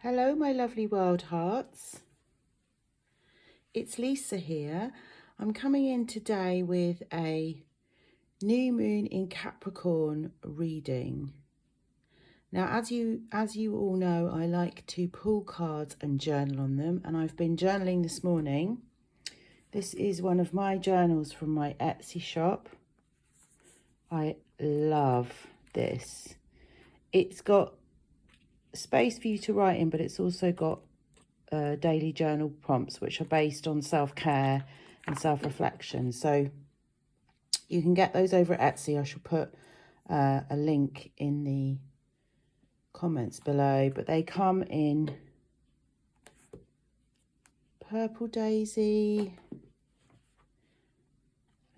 Hello, my lovely wild hearts. It's Lisa here. I'm coming in today with a new moon in Capricorn reading. Now, as you all know, I like to pull cards and journal on them, and I've been journaling this morning. This is one of my journals from my Etsy shop. I love this. It's got space for you to write in, but it's also got daily journal prompts which are based on self-care and self-reflection, so you can get those over at Etsy. I shall put a link in the comments below, but they come in purple daisy,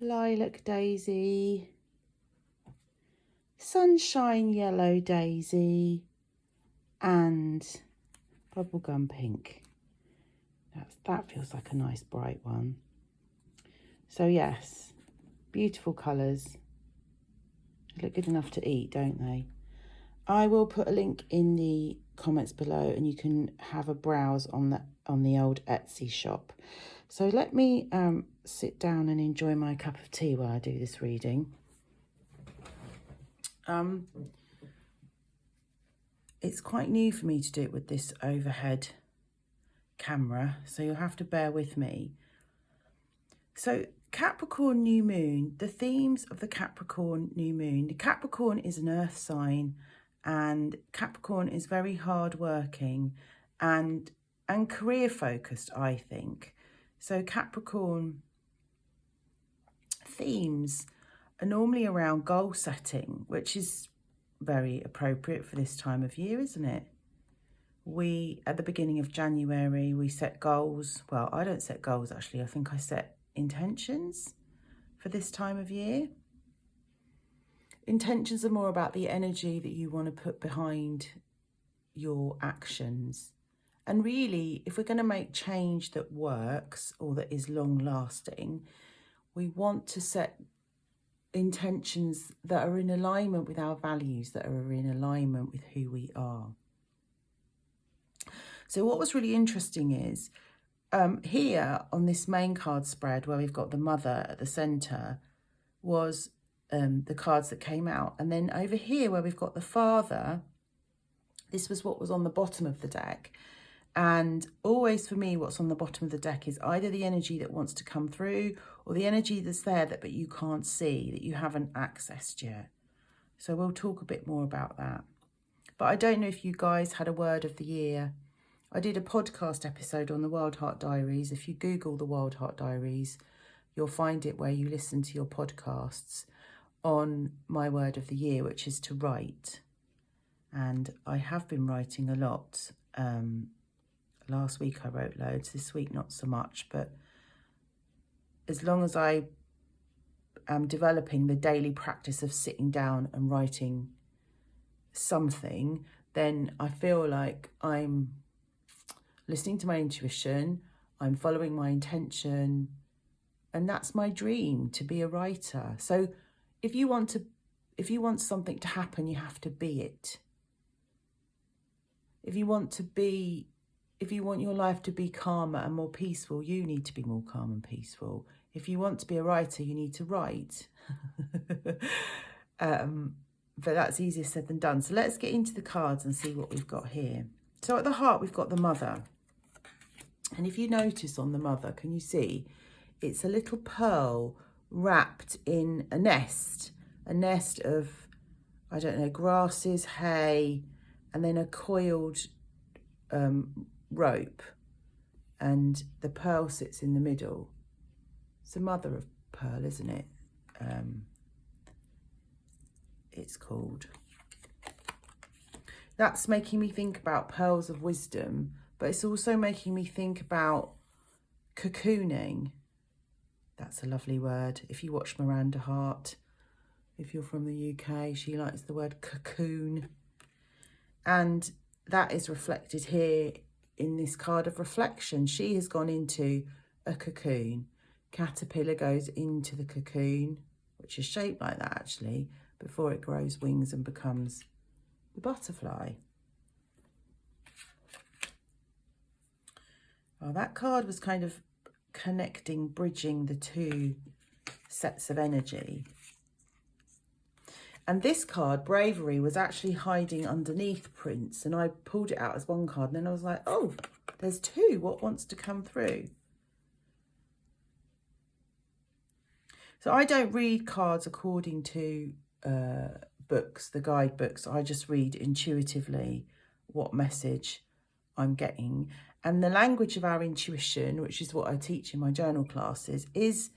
lilac daisy, sunshine yellow daisy, and bubblegum pink. That feels like a nice bright one. So yes, beautiful colours. They look good enough to eat, don't they? I will put a link in the comments below, and you can have a browse on the old Etsy shop. So let me sit down and enjoy my cup of tea while I do this reading. It's quite new for me to do it with this overhead camera, so you'll have to bear with me. So Capricorn new moon, the themes of the Capricorn new moon. The Capricorn is an earth sign, and Capricorn is very hardworking and career focused, I think. So Capricorn themes are normally around goal setting, which is very appropriate for this time of year, isn't it? At the beginning of January, we set goals. Well, I don't set goals, actually. I think I set intentions for this time of year. Intentions are more about the energy that you want to put behind your actions. And really, if we're going to make change that works or that is long lasting, we want to set intentions that are in alignment with our values, that are in alignment with who we are. So what was really interesting is here on this main card spread, where we've got the mother at the centre, was the cards that came out. And then over here where we've got the father, this was what was on the bottom of the deck. And always for me, what's on the bottom of the deck is either the energy that wants to come through or the energy that's there but you can't see, that you haven't accessed yet. So we'll talk a bit more about that. But I don't know if you guys had a word of the year. I did a podcast episode on the Wildheart Diaries. If you Google the Wildheart Diaries, you'll find it where you listen to your podcasts on my word of the year, which is to write. And I have been writing a lot. Last week I wrote loads, this week not so much, but as long as I am developing the daily practice of sitting down and writing something, then I feel like I'm listening to my intuition, I'm following my intention, and that's my dream, to be a writer. So if you want something to happen, you have to be it. If you want your life to be calmer and more peaceful, you need to be more calm and peaceful. If you want to be a writer, you need to write. But that's easier said than done. So let's get into the cards and see what we've got here. So at the heart, we've got the mother. And if you notice on the mother, can you see? It's a little pearl wrapped in a nest of, I don't know, grasses, hay, and then a coiled rope, and the pearl sits in the middle. It's a mother of pearl, isn't it? It's called. That's making me think about pearls of wisdom, but it's also making me think about cocooning. That's a lovely word. If you watch Miranda Hart, if you're from the UK, she likes the word cocoon. And that is reflected here in this card of reflection. She has gone into a cocoon. Caterpillar goes into the cocoon, which is shaped like that actually, before it grows wings and becomes the butterfly. Well, that card was kind of connecting, bridging the two sets of energy. And this card, Bravery, was actually hiding underneath Prince. And I pulled it out as one card. And then I was like, oh, there's two. What wants to come through? So I don't read cards according to books, the guidebooks. I just read intuitively what message I'm getting. And the language of our intuition, which is what I teach in my journal classes, is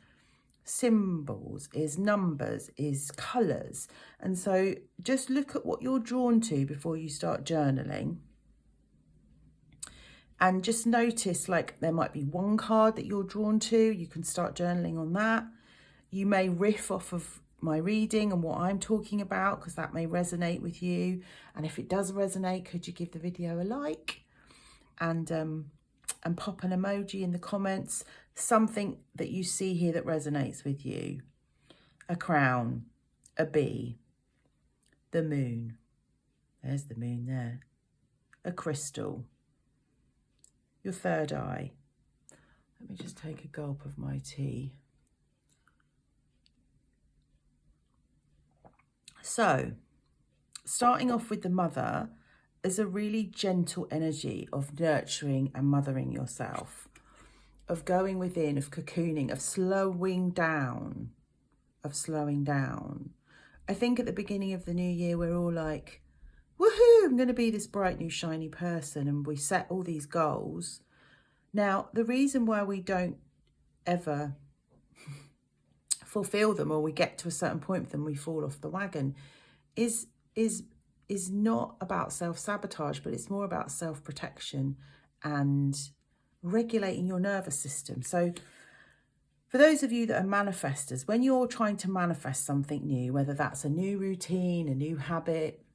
symbols, is numbers, is colours. And so just look at what you're drawn to before you start journaling. And just notice, like, there might be one card that you're drawn to. You can start journaling on that. You may riff off of my reading and what I'm talking about, because that may resonate with you. And if it does resonate, could you give the video a like and pop an emoji in the comments? Something that you see here that resonates with you. A crown, a bee, the moon. There's the moon there. A crystal. Your third eye. Let me just take a gulp of my tea. So, starting off with the mother is a really gentle energy of nurturing and mothering yourself, of going within, of cocooning, of slowing down, I think at the beginning of the new year, we're all like, woohoo, I'm going to be this bright, new, shiny person. And we set all these goals. Now, the reason why we don't ever fulfill them, or we get to a certain point with them, we fall off the wagon, is not about self-sabotage, but it's more about self-protection and regulating your nervous system. So for those of you that are manifestors, when you're trying to manifest something new, whether that's a new routine, a new habit,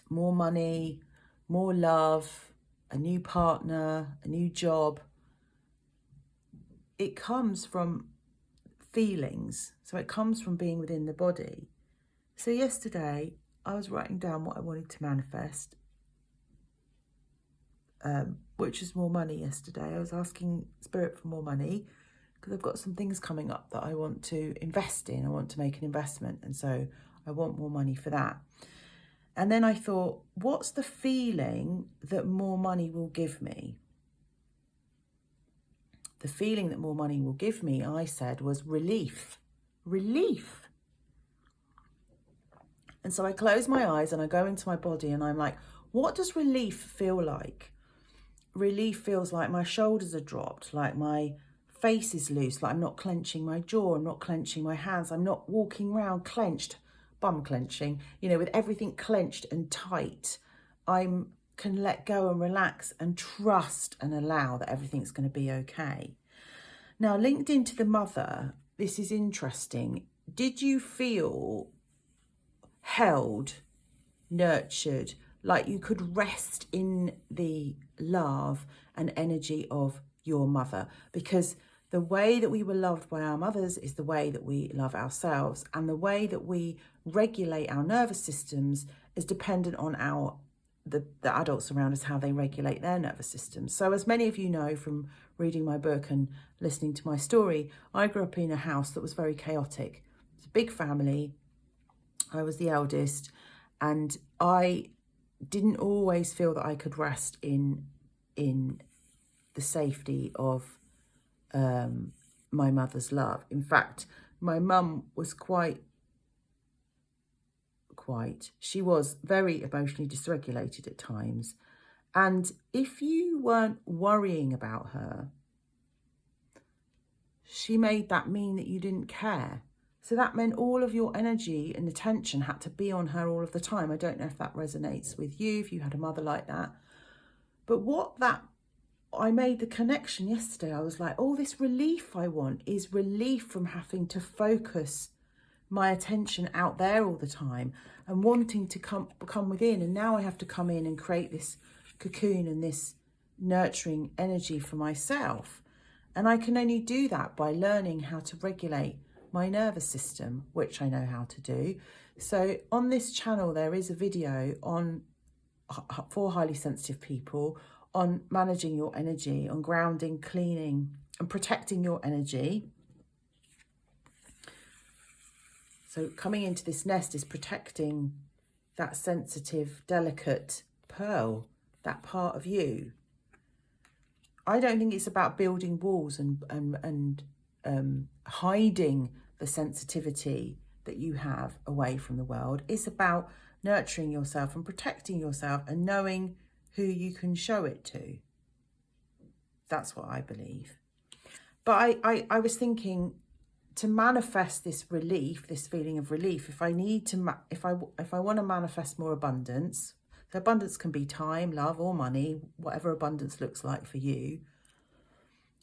more money, more love, a new partner, a new job, it comes from feelings. So it comes from being within the body. So yesterday I was writing down what I wanted to manifest, which is more money yesterday. I was asking Spirit for more money because I've got some things coming up that I want to invest in. I want to make an investment, and so I want more money for that. And then I thought, what's the feeling that more money will give me? The feeling that more money will give me, I said, was relief. Relief. And so I close my eyes and I go into my body and I'm like, what does relief feel like? Relief feels like my shoulders are dropped, like my face is loose, like I'm not clenching my jaw, I'm not clenching my hands, I'm not walking around clenched, bum clenching, you know, with everything clenched and tight. I can let go and relax and trust and allow that everything's going to be okay. Now, linked into the mother, this is interesting. Did you feel held, nurtured, like you could rest in the love and energy of your mother? Because the way that we were loved by our mothers is the way that we love ourselves, and the way that we regulate our nervous systems is dependent on the adults around us, how they regulate their nervous systems. So as many of you know from reading my book and listening to my story, I grew up in a house that was very chaotic. It's a big family. I was the eldest, and I didn't always feel that I could rest in the safety of my mother's love. In fact, my mum was she was very emotionally dysregulated at times. And if you weren't worrying about her, she made that mean that you didn't care. So that meant all of your energy and attention had to be on her all of the time. I don't know if that resonates with you, if you had a mother like that. But I made the connection yesterday. I was like, oh, this relief I want is relief from having to focus my attention out there all the time and wanting to come within. And now I have to come in and create this cocoon and this nurturing energy for myself. And I can only do that by learning how to regulate my nervous system, which I know how to do. So on this channel, there is a video for highly sensitive people on managing your energy, on grounding, cleaning and protecting your energy. So coming into this nest is protecting that sensitive, delicate pearl, that part of you. I don't think it's about building walls and hiding the sensitivity that you have away from the world. It's about nurturing yourself and protecting yourself and knowing who you can show it to. That's what I believe. But I was thinking, to manifest this relief, this feeling of relief, if I need to, if I want to manifest more abundance, so abundance can be time, love, or money, whatever abundance looks like for you.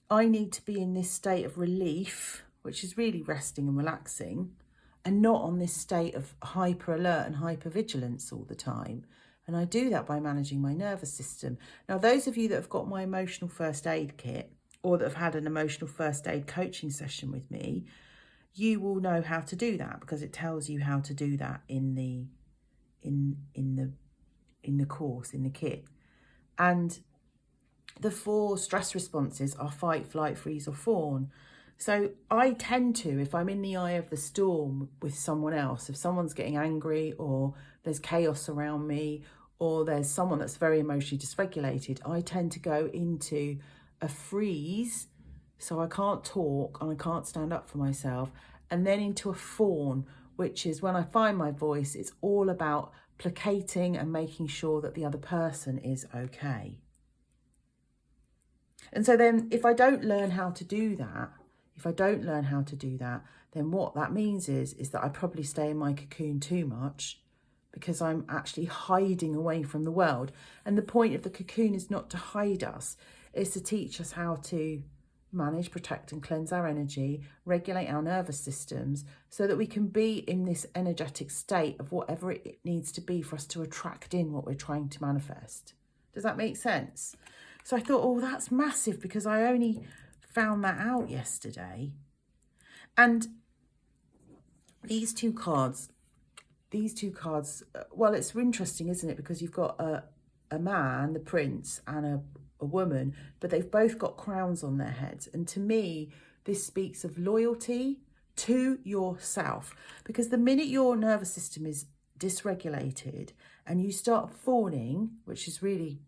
I need to be in this state of relief, which is really resting and relaxing, and not on this state of hyper alert and hyper vigilance all the time. And I do that by managing my nervous system. Now, those of you that have got my emotional first aid kit, or that have had an emotional first aid coaching session with me, you will know how to do that, because it tells you how to do that in the course, in the kit. And the 4 stress responses are fight, flight, freeze or fawn. So I tend to, if I'm in the eye of the storm with someone else, if someone's getting angry or there's chaos around me, or there's someone that's very emotionally dysregulated, I tend to go into a freeze, so I can't talk and I can't stand up for myself, and then into a fawn, which is when I find my voice, it's all about placating and making sure that the other person is okay. And so then if I don't learn how to do that, then what that means is that I probably stay in my cocoon too much, because I'm actually hiding away from the world. And the point of the cocoon is not to hide us, it's to teach us how to manage, protect and cleanse our energy, regulate our nervous systems, so that we can be in this energetic state of whatever it needs to be for us to attract in what we're trying to manifest. Does that make sense? So I thought, oh, that's massive, because I only found that out yesterday. And these two cards, well, it's interesting, isn't it? Because you've got a man, the prince, and a woman, but they've both got crowns on their heads. And to me, this speaks of loyalty to yourself, because the minute your nervous system is dysregulated and you start fawning, which is really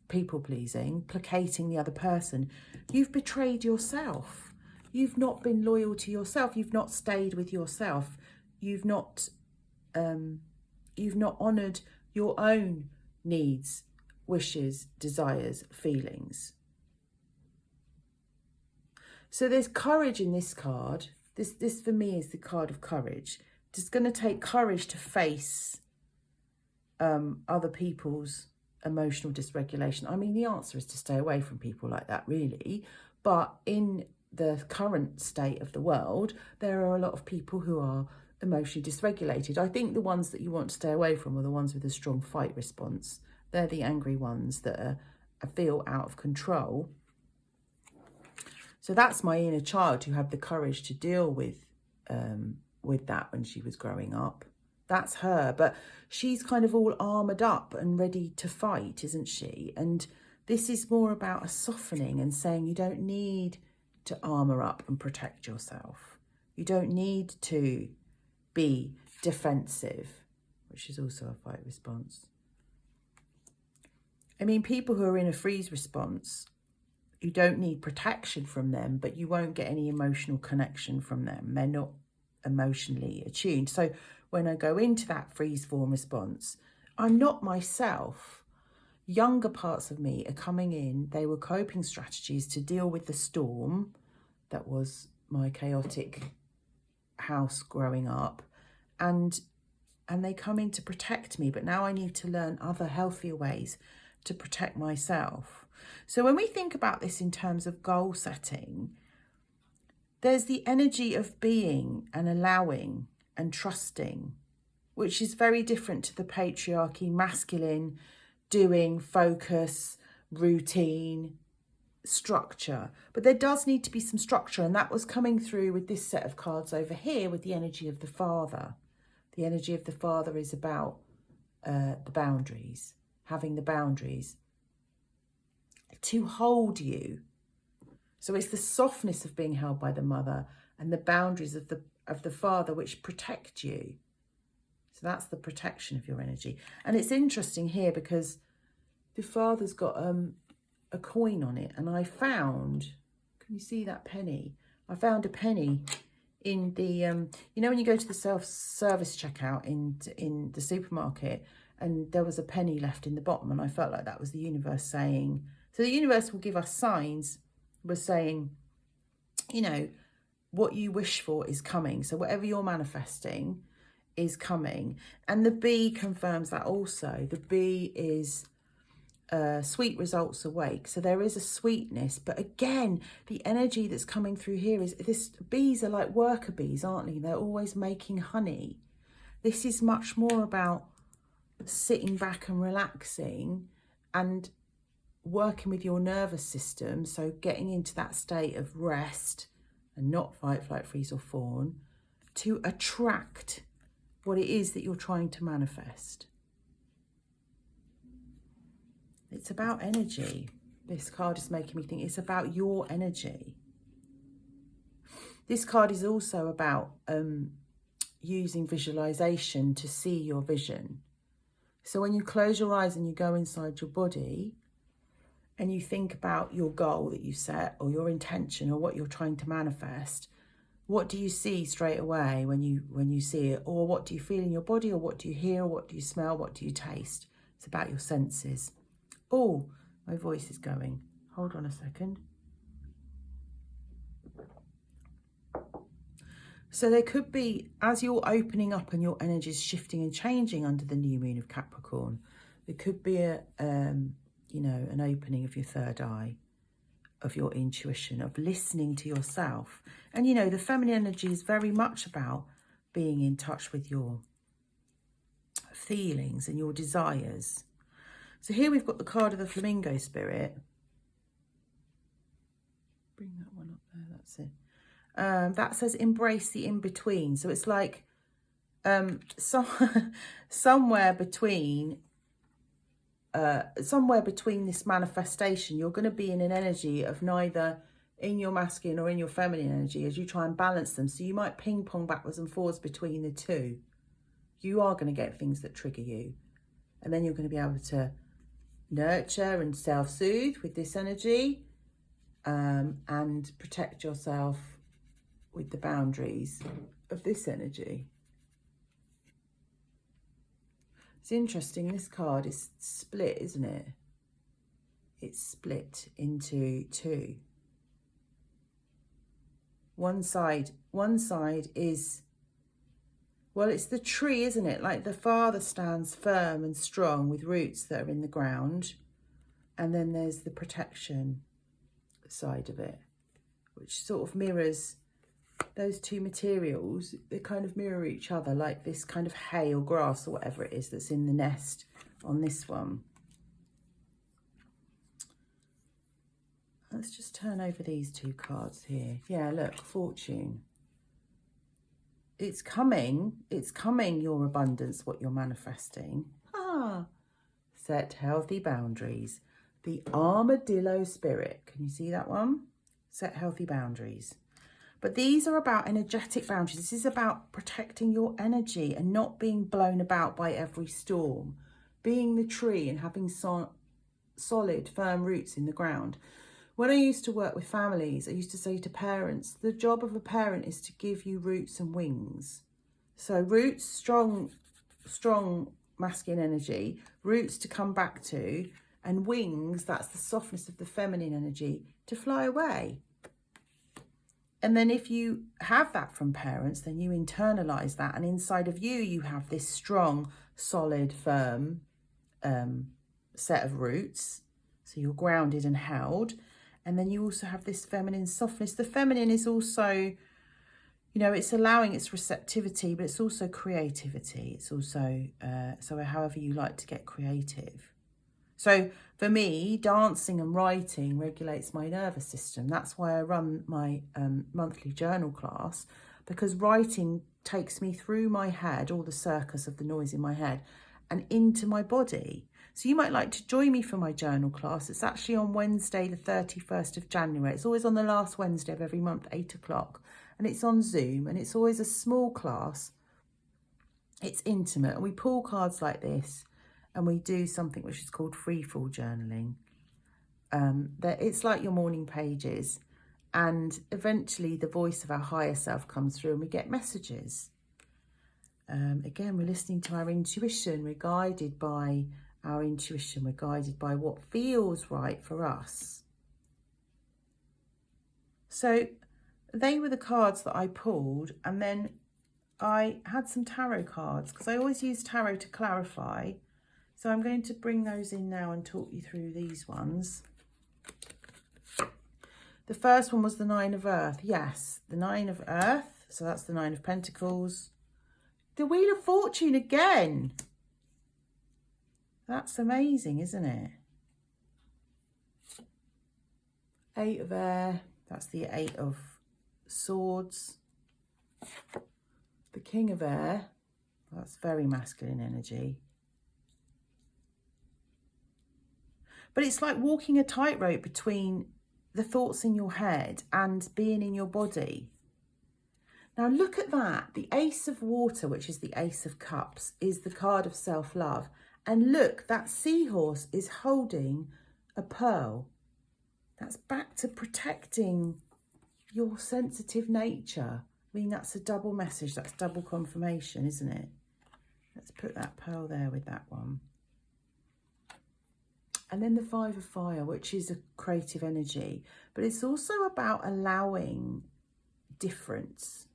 people pleasing, placating the other person, you've betrayed yourself. You've not been loyal to yourself. You've not stayed with yourself. You've not honoured your own needs, wishes, desires, feelings. So there's courage in this card. This for me is the card of courage. It's going to take courage to face other people's emotional dysregulation. I mean, the answer is to stay away from people like that, really. But in the current state of the world, there are a lot of people who are emotionally dysregulated. I think the ones that you want to stay away from are the ones with a strong fight response. They're the angry ones that feel out of control. So that's my inner child, who had the courage to deal with that when she was growing up. That's her, but she's kind of all armoured up and ready to fight, isn't she? And this is more about a softening and saying you don't need to armour up and protect yourself. You don't need to be defensive, which is also a fight response. I mean, people who are in a freeze response, you don't need protection from them, but you won't get any emotional connection from them. They're not emotionally attuned. So when I go into that freeze form response, I'm not myself. Younger parts of me are coming in. They were coping strategies to deal with the storm that was my chaotic house growing up. And they come in to protect me. But now I need to learn other healthier ways to protect myself. So when we think about this in terms of goal setting, there's the energy of being and allowing and trusting, which is very different to the patriarchy, masculine, doing, focus, routine, structure. But there does need to be some structure, and that was coming through with this set of cards over here with the energy of the father. The energy of the father is about the boundaries, having the boundaries. to hold you. So it's the softness of being held by the mother and the boundaries of the father which protect you. So that's the protection of your energy. And it's interesting here because the father's got a coin on it, and I found, can you see that penny? I found a penny in the, you know when you go to the self-service checkout in the supermarket, and there was a penny left in the bottom, and I felt like that was the universe saying, so the universe will give us signs, was saying, you know, what you wish for is coming. So whatever you're manifesting is coming. And the bee confirms that also. The bee is sweet results awake. So there is a sweetness, but again, the energy that's coming through here is this. Bees are like worker bees, aren't they? They're always making honey. This is much more about sitting back and relaxing and working with your nervous system. So getting into that state of rest and not fight, flight, freeze or fawn to attract what it is that you're trying to manifest. It's about energy. This card is making me think it's about your energy. This card is also about using visualization to see your vision. So when you close your eyes and you go inside your body and you think about your goal that you set or your intention or what you're trying to manifest, what do you see straight away when you see it? Or what do you feel in your body? Or what do you hear? Or what do you smell? What do you taste? It's about your senses. Oh, my voice is going. Hold on a second. So there could be, as you're opening up and your energy is shifting and changing under the new moon of Capricorn, there could be a, you know, an opening of your third eye, of your intuition, of listening to yourself. And, you know, the feminine energy is very much about being in touch with your feelings and your desires. So here we've got the card of the flamingo spirit. Bring that one up there, that's it. That says embrace the in-between. So it's like somewhere between this manifestation, you're going to be in an energy of neither in your masculine or in your feminine energy as you try and balance them. So you might ping pong backwards and forwards between the two. You are going to get things that trigger you. And then you're going to be able to nurture and self-soothe with this energy and protect yourself with the boundaries of this energy. It's interesting, this card is split, isn't it? It's split into two. One side is, well, it's the tree, isn't it? Like the father stands firm and strong with roots that are in the ground. And then there's the protection side of it, which sort of mirrors those two materials. They kind of mirror each other, like this kind of hay or grass or whatever it is that's in the nest on this one. Let's just turn over these two cards here. Yeah, look, fortune. It's coming, your abundance, what you're manifesting. Set healthy boundaries. The armadillo spirit. Can you see that one? Set healthy boundaries. But these are about energetic boundaries. This is about protecting your energy and not being blown about by every storm. Being the tree and having solid, firm roots in the ground. When I used to work with families, I used to say to parents, the job of a parent is to give you roots and wings. So roots, strong masculine energy, roots to come back to, and wings, that's the softness of the feminine energy, to fly away. And then if you have that from parents, then you internalize that. And inside of you, you have this strong, solid, firm set of roots. So you're grounded and held. And then you also have this feminine softness. The feminine is also, you know, it's allowing its receptivity, but it's also creativity. It's also, so however you like to get creative. So for me, dancing and writing regulates my nervous system. That's why I run my monthly journal class, because writing takes me through my head, all the circus of the noise in my head, and into my body. So you might like to join me for my journal class. It's actually on Wednesday, the 31st of January. It's always on the last Wednesday of every month, 8 o'clock. And it's on Zoom, and it's always a small class. It's intimate, and we pull cards like this, and we do something which is called freefall journaling. It's like your morning pages, and eventually the voice of our higher self comes through and we get messages. Again, we're listening to our intuition. We're guided by our intuition. We're guided by what feels right for us. So they were the cards that I pulled, and then I had some tarot cards because I always use tarot to clarify. So I'm going to bring those in now and talk you through these ones. The first one was the Nine of Earth. Yes, the Nine of Earth. So that's the Nine of Pentacles. The Wheel of Fortune again. That's amazing, isn't it? Eight of Air. That's the Eight of Swords. The King of Air. That's very masculine energy. But it's like walking a tightrope between the thoughts in your head and being in your body. Now look at that. The Ace of Water, which is the Ace of Cups, is the card of self-love. And look, that seahorse is holding a pearl. That's back to protecting your sensitive nature. I mean, that's a double message. That's double confirmation, isn't it? Let's put that pearl there with that one. And then the Five of Fire, which is a creative energy. But it's also about allowing difference.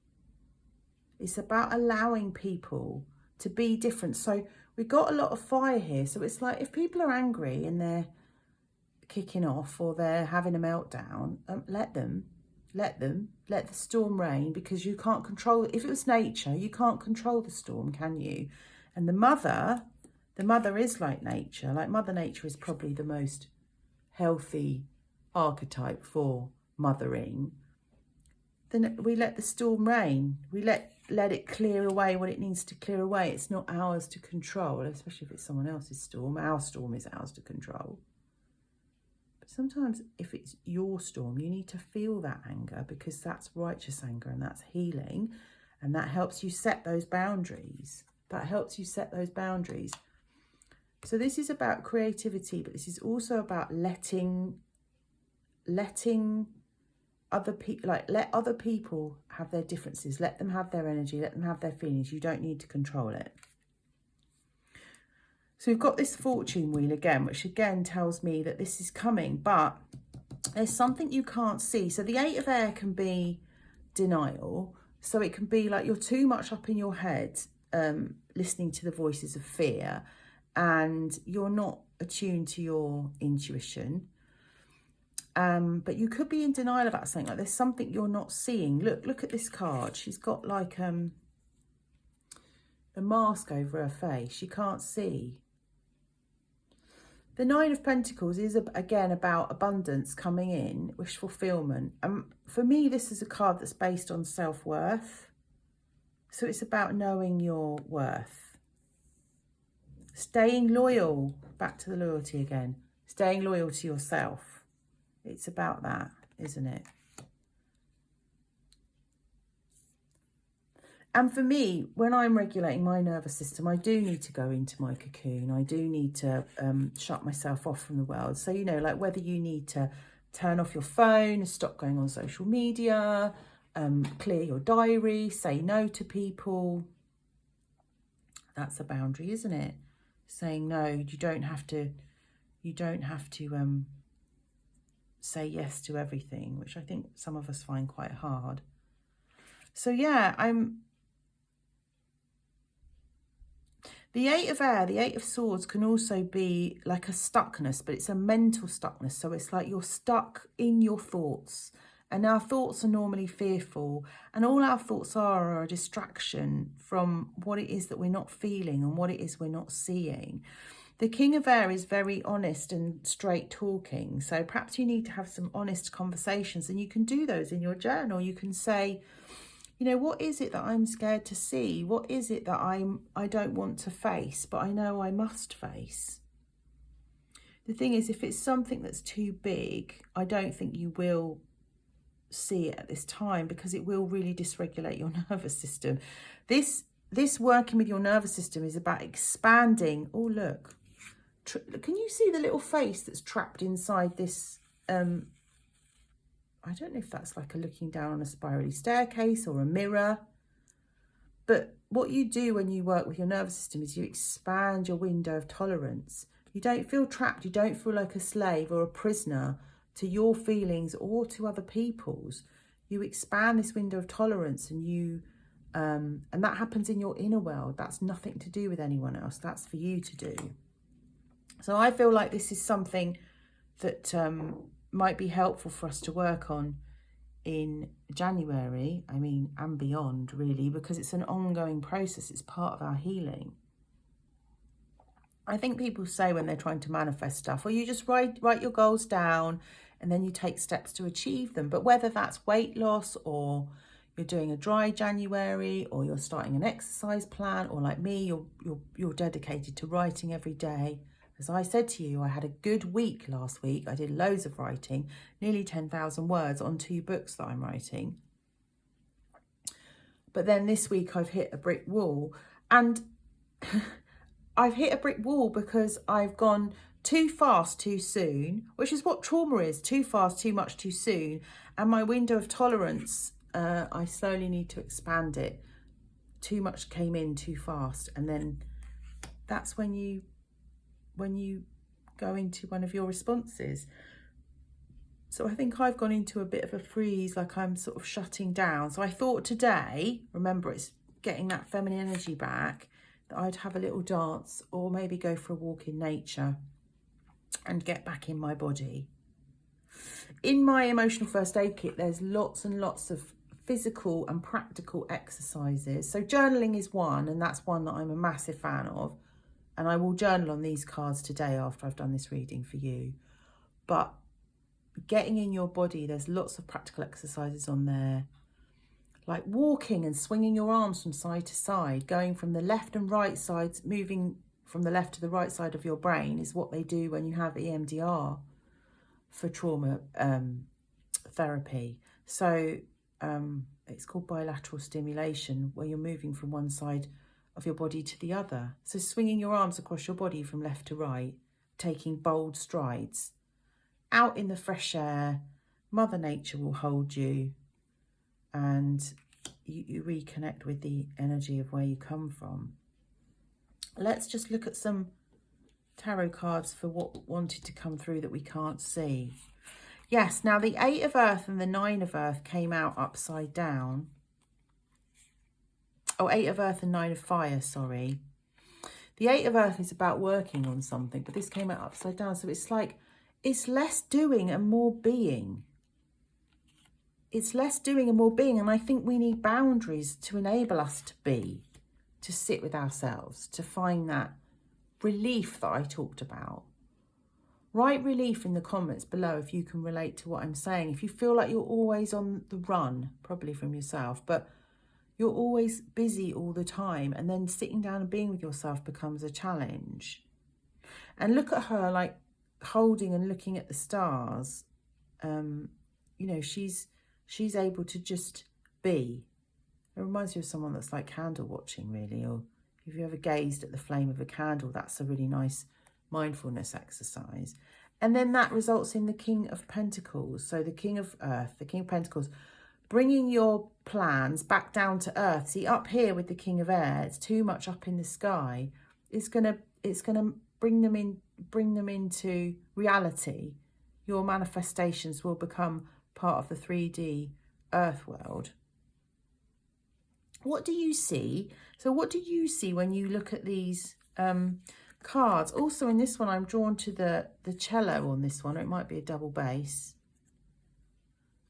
It's about allowing people to be different. So we've got a lot of fire here. So it's like if people are angry and they're kicking off or they're having a meltdown, let the storm reign, because you can't control. If it was nature, you can't control the storm, can you? And the mother is like nature. Like Mother Nature is probably the most healthy archetype for mothering. Then we let the storm reign. We let it clear away what it needs to clear away. It's not ours to control, especially if it's someone else's storm. Our storm is ours to control. But sometimes if it's your storm, you need to feel that anger, because that's righteous anger and that's healing. And that helps you set those boundaries. That helps you set those boundaries. So this is about creativity, but this is also about letting other people, let other people have their differences. Let them have their energy. Let them have their feelings. You don't need to control it. So we've got this fortune wheel again, which again tells me that this is coming, but there's something you can't see. So the Eight of Air can be denial. So it can be like you're too much up in your head, listening to the voices of fear, and you're not attuned to your intuition. But you could be in denial about something. Like there's something you're not seeing. Look at this card. She's got like a mask over her face. She can't see. The Nine of Pentacles is again about abundance coming in, wish fulfillment. For me, this is a card that's based on self-worth. So it's about knowing your worth. Staying loyal, back to the loyalty again. Staying loyal to yourself. It's about that, isn't it? And for me, when I'm regulating my nervous system, I do need to go into my cocoon. I do need to shut myself off from the world. So, you know, like whether you need to turn off your phone, stop going on social media, clear your diary, say no to people. That's a boundary, isn't it? Saying no, you don't have to say yes to everything, which I think some of us find quite hard. So yeah, the Eight of Air, the Eight of Swords can also be like a stuckness, but it's a mental stuckness. So it's like you're stuck in your thoughts, and our thoughts are normally fearful, and all our thoughts are a distraction from what it is that we're not feeling and what it is we're not seeing. The King of Air is very honest and straight talking. So perhaps you need to have some honest conversations, and you can do those in your journal. You can say, you know, what is it that I'm scared to see? What is it that I don't want to face, but I know I must face? The thing is, if it's something that's too big, I don't think you will see it at this time, because it will really dysregulate your nervous system. This working with your nervous system is about expanding. Oh, look. Can you see the little face that's trapped inside this? I don't know if that's like a looking down on a spirally staircase or a mirror. But what you do when you work with your nervous system is you expand your window of tolerance. You don't feel trapped. You don't feel like a slave or a prisoner to your feelings or to other people's. You expand this window of tolerance, and and that happens in your inner world. That's nothing to do with anyone else. That's for you to do. So I feel like this is something that might be helpful for us to work on in January, and beyond, really, because it's an ongoing process. It's part of our healing. I think people say when they're trying to manifest stuff, well, you just write your goals down and then you take steps to achieve them. But whether that's weight loss, or you're doing a dry January, or you're starting an exercise plan, or like me, you're dedicated to writing every day. As I said to you, I had a good week last week. I did loads of writing, nearly 10,000 words on 2 books that I'm writing. But then this week I've hit a brick wall, and I've hit a brick wall because I've gone too fast too soon, which is what trauma is: too fast, too much, too soon. And my window of tolerance, I slowly need to expand it. Too much came in too fast, and then that's when you go into one of your responses. So I think I've gone into a bit of a freeze, like I'm sort of shutting down. So I thought today, remember, it's getting that feminine energy back, that I'd have a little dance, or maybe go for a walk in nature and get back in my body. In my emotional first aid kit, there's lots and lots of physical and practical exercises. So journaling is one, and that's one that I'm a massive fan of. And I will journal on these cards today after I've done this reading for you. But getting in your body, there's lots of practical exercises on there, like walking and swinging your arms from side to side, going from the left and right sides, moving from the left to the right side of your brain, is what they do when you have EMDR for trauma therapy. So it's called bilateral stimulation, where you're moving from one side of your body to the other. So swinging your arms across your body from left to right, taking bold strides. Out in the fresh air, Mother Nature will hold you, and you reconnect with the energy of where you come from. Let's just look at some tarot cards for what wanted to come through that we can't see. Yes, now the 8 of Earth and the 9 of Earth came out upside down. Oh, 8 of Earth and 9 of Fire, sorry. The 8 of Earth is about working on something, but this came out upside down. So it's like, it's less doing and more being. It's less doing and more being. And I think we need boundaries to enable us to be, to sit with ourselves, to find that relief that I talked about. Write relief in the comments below if you can relate to what I'm saying. If you feel like you're always on the run, probably from yourself, but you're always busy all the time, and then sitting down and being with yourself becomes a challenge. And look at her, like holding and looking at the stars. You know, she's able to just be. It reminds me of someone that's like candle watching, really. Or if you ever gazed at the flame of a candle, that's a really nice mindfulness exercise. And then that results in the King of Pentacles. So the King of Earth, the King of Pentacles, bringing your plans back down to earth. See, up here with the King of Air, it's too much up in the sky. It's gonna bring them into reality. Your manifestations will become part of the 3D earth world. What do you see? So what do you see when you look at these cards? Also in this one, I'm drawn to the cello on this one. Or it might be a double bass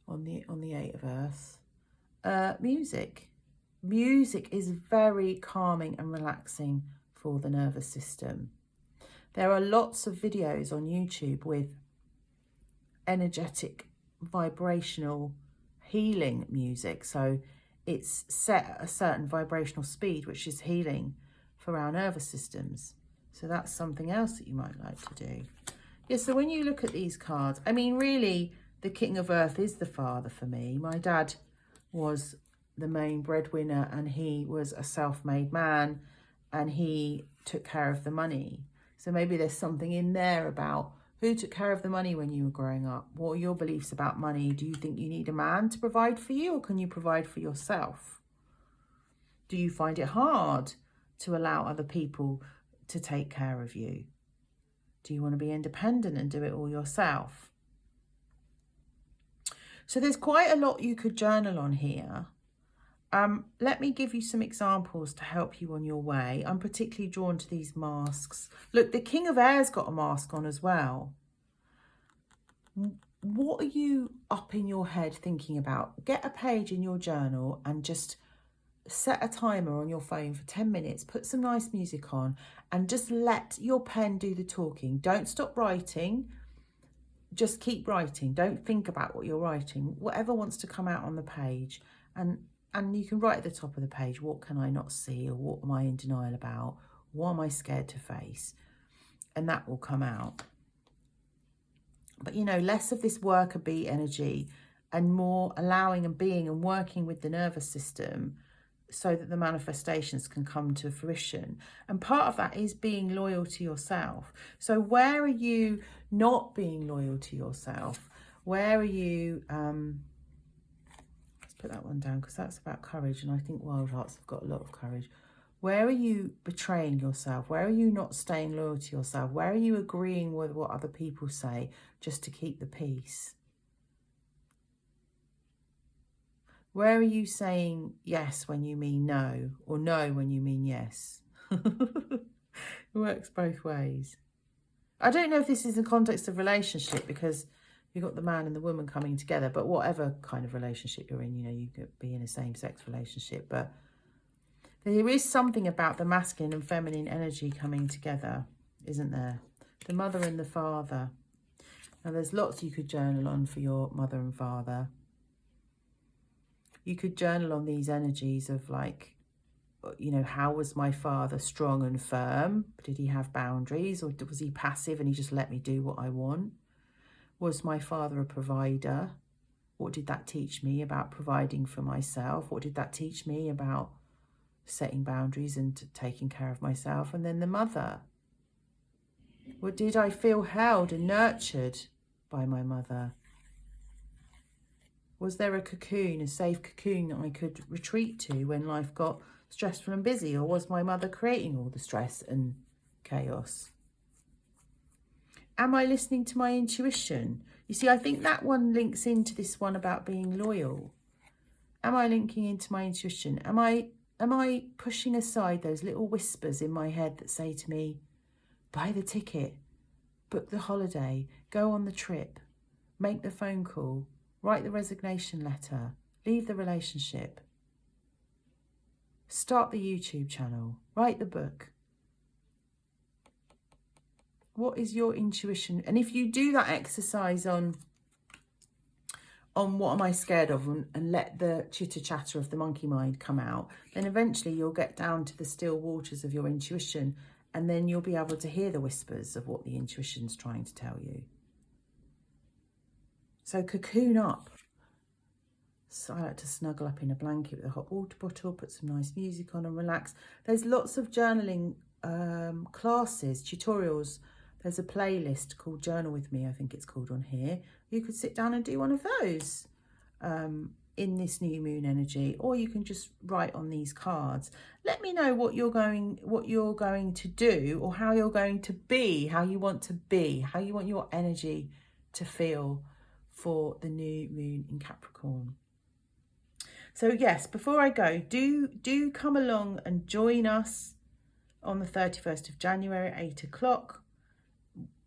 on the 8 of Earth. Music. Music is very calming and relaxing for the nervous system. There are lots of videos on YouTube with energetic, vibrational, healing music. So it's set at a certain vibrational speed, which is healing for our nervous systems. So that's something else that you might like to do. Yeah, so when you look at these cards, I mean, really, the King of Earth is the father for me. My dad was the main breadwinner, and he was a self-made man, and he took care of the money. So maybe there's something in there about who took care of the money when you were growing up. What are your beliefs about money? Do you think you need a man to provide for you, or can you provide for yourself? Do you find it hard to allow other people to take care of you? Do you want to be independent and do it all yourself? So there's quite a lot you could journal on here. Let me give you some examples to help you on your way. I'm particularly drawn to these masks. Look, the King of Air's got a mask on as well. What are you up in your head thinking about? Get a page in your journal and just set a timer on your phone for 10 minutes. Put some nice music on and just let your pen do the talking. Don't stop writing. Just keep writing. Don't think about what you're writing. Whatever wants to come out on the page. And you can write at the top of the page, what can I not see, or what am I in denial about? What am I scared to face? And that will come out. But, you know, less of this worker bee energy and more allowing and being and working with the nervous system so that the manifestations can come to fruition. And part of that is being loyal to yourself. So where are you not being loyal to yourself? Where are you... put that one down because that's about courage, and I think Wildhearts have got a lot of courage. Where are you betraying yourself? Where are you not staying loyal to yourself? Where are you agreeing with what other people say just to keep the peace? Where are you saying yes when you mean no, or no when you mean yes? It works both ways. I don't know if this is in the context of relationship, because you've got the man and the woman coming together, but whatever kind of relationship you're in, you know, you could be in a same-sex relationship, but there is something about the masculine and feminine energy coming together, isn't there? The mother and the father. Now, there's lots you could journal on for your mother and father. You could journal on these energies of, like, you know, how was my father strong and firm? Did he have boundaries, or was he passive and he just let me do what I want? Was my father a provider? What did that teach me about providing for myself? What did that teach me about setting boundaries and taking care of myself? And then the mother. What did I feel held and nurtured by my mother? Was there a cocoon, a safe cocoon that I could retreat to when life got stressful and busy? Or was my mother creating all the stress and chaos? Am I listening to my intuition? You see, I think that one links into this one about being loyal. Am I linking into my intuition? Am I pushing aside those little whispers in my head that say to me, buy the ticket, book the holiday, go on the trip, make the phone call, write the resignation letter, leave the relationship, start the YouTube channel, write the book? What is your intuition? And if you do that exercise on what am I scared of, and let the chitter chatter of the monkey mind come out, then eventually you'll get down to the still waters of your intuition, and then you'll be able to hear the whispers of what the intuition's trying to tell you. So cocoon up. So I like to snuggle up in a blanket with a hot water bottle, put some nice music on and relax. There's lots of journaling classes, tutorials. There's a playlist called Journal With Me, I think it's called, on here. You could sit down and do one of those in this new moon energy, or you can just write on these cards. Let me know what you're going to do, or how you're going to be, how you want to be, how you want your energy to feel for the new moon in Capricorn. So yes, before I go, do come along and join us on the 31st of January at 8 o'clock.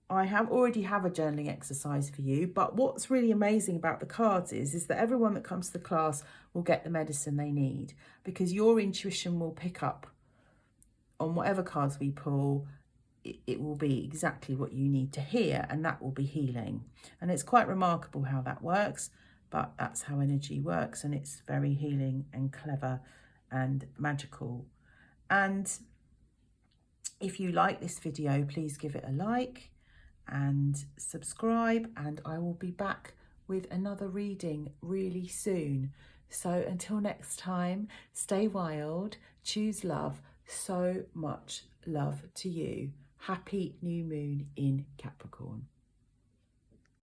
I already have a journaling exercise for you, but what's really amazing about the cards is that everyone that comes to the class will get the medicine they need, because your intuition will pick up on whatever cards we pull. It will be exactly what you need to hear, and that will be healing. And it's quite remarkable how that works, but that's how energy works, and it's very healing and clever and magical. And if you like this video, please give it a like. and subscribe, and I will be back with another reading really soon. So until next time, stay wild, choose love, so much love to you. Happy new moon in Capricorn.